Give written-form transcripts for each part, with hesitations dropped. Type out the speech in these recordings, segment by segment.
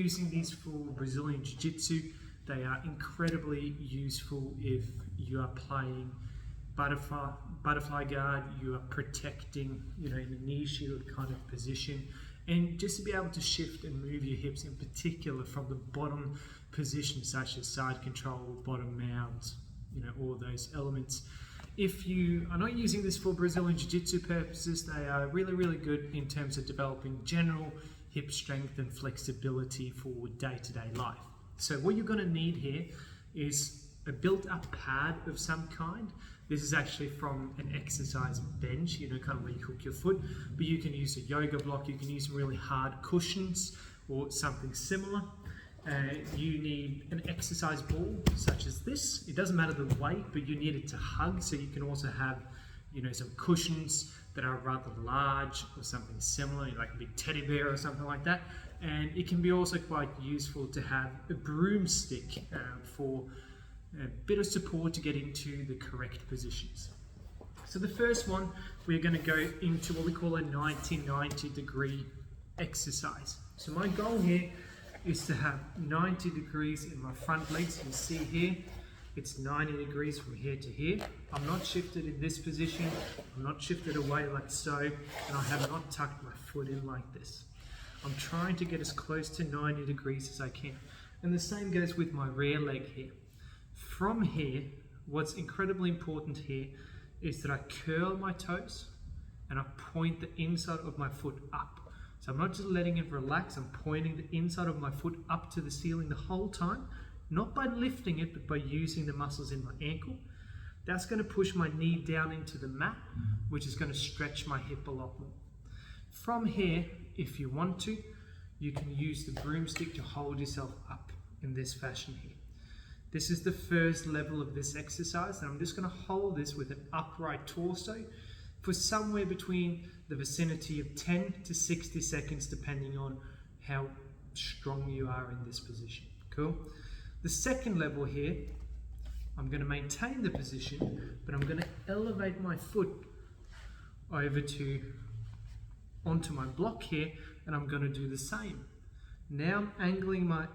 Using these for Brazilian Jiu-Jitsu, they are incredibly useful if you are playing butterfly guard, you are protecting, in a knee shield kind of position, and just to be able to shift and move your hips in particular from the bottom position, such as side control, bottom mounts, all those elements. If you are not using this for Brazilian Jiu-Jitsu purposes, they are really, really good in terms of developing general hip strength and flexibility for day-to-day life. So what you're going to need here is a built-up pad of some kind. This is actually from an exercise bench, kind of where you hook your foot, but you can use a yoga block, you can use some really hard cushions or something similar. You need an exercise ball such as this. It doesn't matter the weight, but you need it to hug, so you can also have some cushions that are rather large or something similar, like a big teddy bear or something like that. And it can be also quite useful to have a broomstick for a bit of support to get into the correct positions. So the first one, we're going to go into what we call a 90-90 degree exercise. So my goal here is to have 90 degrees in my front legs. You see here, it's 90 degrees from here to here. I'm not shifted in this position, I'm not shifted away like so, and I have not tucked my foot in like this. I'm trying to get as close to 90 degrees as I can. And the same goes with my rear leg here. From here, what's incredibly important here is that I curl my toes and I point the inside of my foot up. So I'm not just letting it relax, I'm pointing the inside of my foot up to the ceiling the whole time, not by lifting it, but by using the muscles in my ankle. That's going to push my knee down into the mat, which is going to stretch my hip a lot more. From here, if you want to, you can use the broomstick to hold yourself up in this fashion here. This is the first level of this exercise, and I'm just going to hold this with an upright torso for somewhere between the vicinity of 10 to 60 seconds, depending on how strong you are in this position. Cool? The second level here, I'm going to maintain the position, but I'm going to elevate my foot over onto my block here, and I'm going to do the same. Now I'm angling my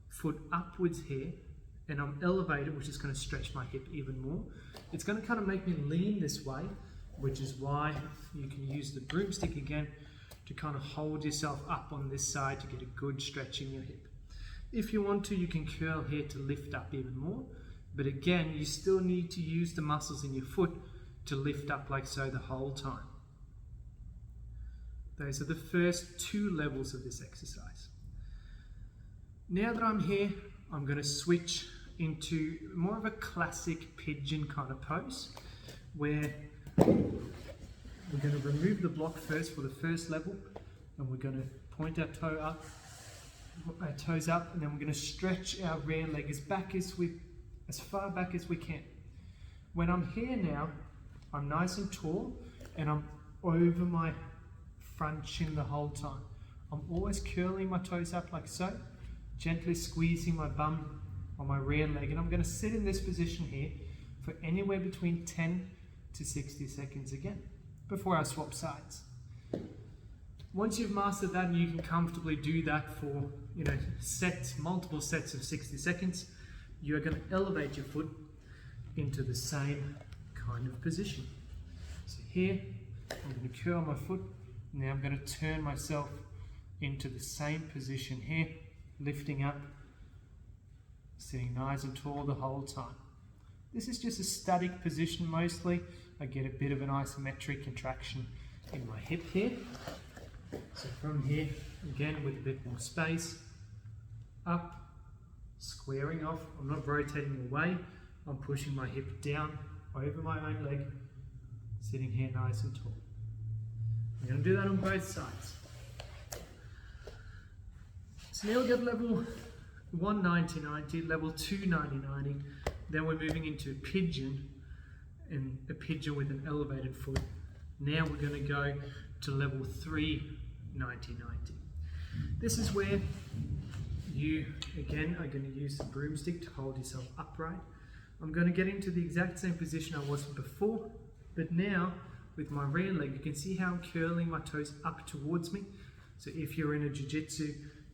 foot upwards here, and I'm elevated, which is going to stretch my hip even more. It's going to kind of make me lean this way, which is why you can use the broomstick again to kind of hold yourself up on this side to get a good stretch in your hip. If you want to, you can curl here to lift up even more, but again, you still need to use the muscles in your foot to lift up like so the whole time. Those are the first two levels of this exercise. Now that I'm here, I'm going to switch into more of a classic pigeon kind of pose, where we're going to remove the block first for the first level, and we're going to point our toes up, and then we're going to stretch our rear leg as far back as we can. When I'm here now, I'm nice and tall, and I'm over my front shin the whole time. I'm always curling my toes up like so, gently squeezing my bum on my rear leg, and I'm going to sit in this position here for anywhere between 10 to 60 seconds again, before I swap sides. Once you've mastered that and you can comfortably do that for multiple sets of 60 seconds, you're going to elevate your foot into the same kind of position. So here, I'm going to curl my foot. Now I'm going to turn myself into the same position here, lifting up, sitting nice and tall the whole time. This is just a static position mostly. I get a bit of an isometric contraction in my hip here. So from here, again with a bit more space, up, squaring off. I'm not rotating away, I'm pushing my hip down over my own leg, sitting here nice and tall. I'm going to do that on both sides. So now we've got level 1 90-90, level 2 90-90, then we're moving into a pigeon, and a pigeon with an elevated foot. Now we're going to go to level 3 90-90. This is where you, again, are going to use the broomstick to hold yourself upright. I'm going to get into the exact same position I was before, but now with my rear leg, you can see how I'm curling my toes up towards me. So if you're in a jiu-jitsu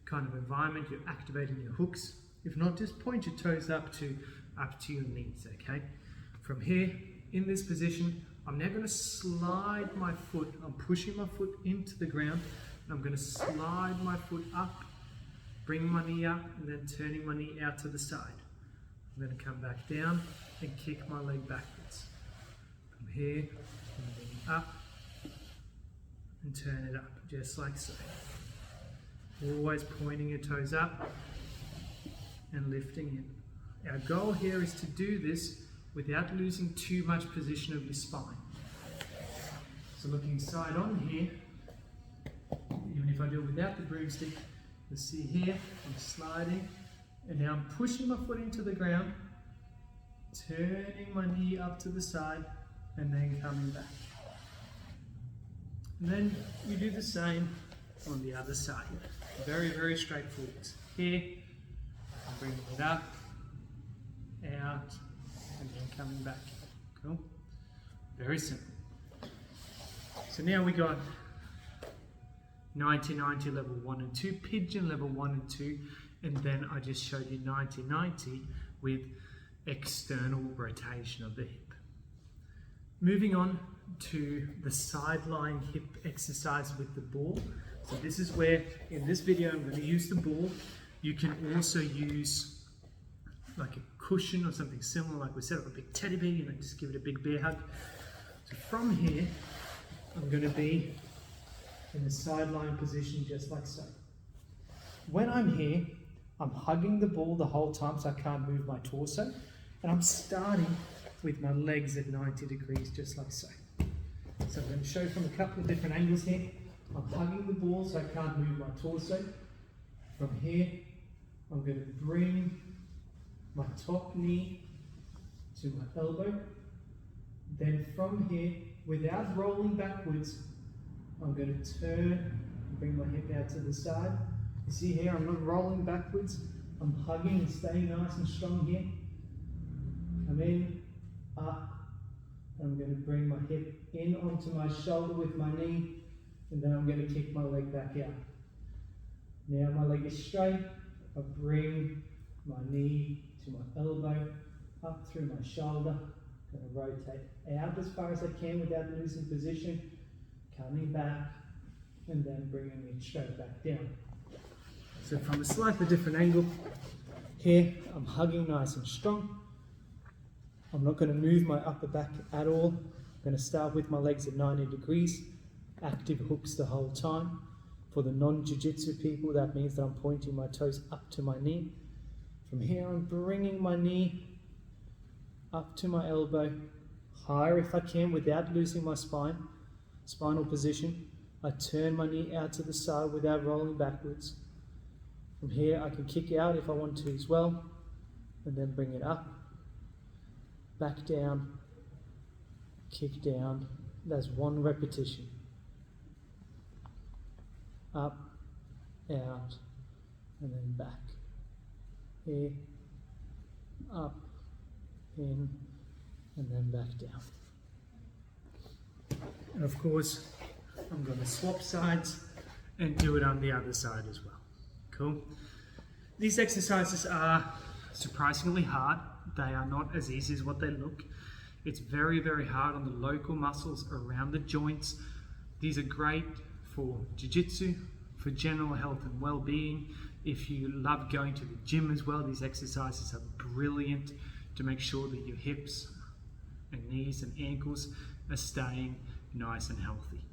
kind of environment, you're activating your hooks. If not, just point your toes up to your knees, okay? From here, in this position, I'm now going to slide my foot. I'm pushing my foot into the ground, and I'm going to slide my foot up, bring my knee up, and then turning my knee out to the side. I'm going to come back down and kick my leg backwards. From here, I'm moving up and turn it up, just like so. Always pointing your toes up and lifting in. Our goal here is to do this without losing too much position of your spine. So looking side on here, even if I do it without the broomstick, you'll see here, I'm sliding, and now I'm pushing my foot into the ground, turning my knee up to the side, and then coming back. And then you do the same on the other side. Very, very straightforward. Here, I'm bringing it up, out, and then coming back. Cool? Very simple. So now we got 90-90 level 1 and 2, pigeon level 1 and 2, and then I just showed you 90-90 with external rotation of the hip. Moving on to the sideline hip exercise with the ball. So this is where, in this video, I'm going to use the ball. You can also use like a cushion or something similar, like we set up a big teddy bear, just give it a big bear hug. So from here, I'm going to be in the sideline position just like so. When I'm here, I'm hugging the ball the whole time so I can't move my torso, and I'm starting with my legs at 90 degrees just like so. So I'm going to show from a couple of different angles here. I'm hugging the ball so I can't move my torso. From here, I'm going to bring my top knee to my elbow. Then from here, without rolling backwards, I'm going to turn and bring my hip out to the side. You see here, I'm not rolling backwards. I'm hugging and staying nice and strong here. Come in, up. I'm going to bring my hip in onto my shoulder with my knee, and then I'm going to kick my leg back out. Now my leg is straight. I bring my knee to my elbow, up through my shoulder. I'm going to rotate out as far as I can without losing position. Coming back, and then bringing it straight back down. So from a slightly different angle, here I'm hugging nice and strong. I'm not going to move my upper back at all. I'm going to start with my legs at 90 degrees, active hooks the whole time. For the non-jiu-jitsu people, that means that I'm pointing my toes up to my knee. From here, I'm bringing my knee up to my elbow, higher if I can without losing my spinal position. I turn my knee out to the side without rolling backwards. From here, I can kick out if I want to as well, and then bring it up, back down, kick down. That's one repetition. Up, out, and then back. Here, up, in, and then back down. And of course, I'm going to swap sides and do it on the other side as well. Cool? These exercises are surprisingly hard. They are not as easy as what they look. It's very, very hard on the local muscles around the joints. These are great for jiu-jitsu, for general health and well-being. If you love going to the gym as well, these exercises are brilliant to make sure that your hips and knees and ankles are staying nice and healthy.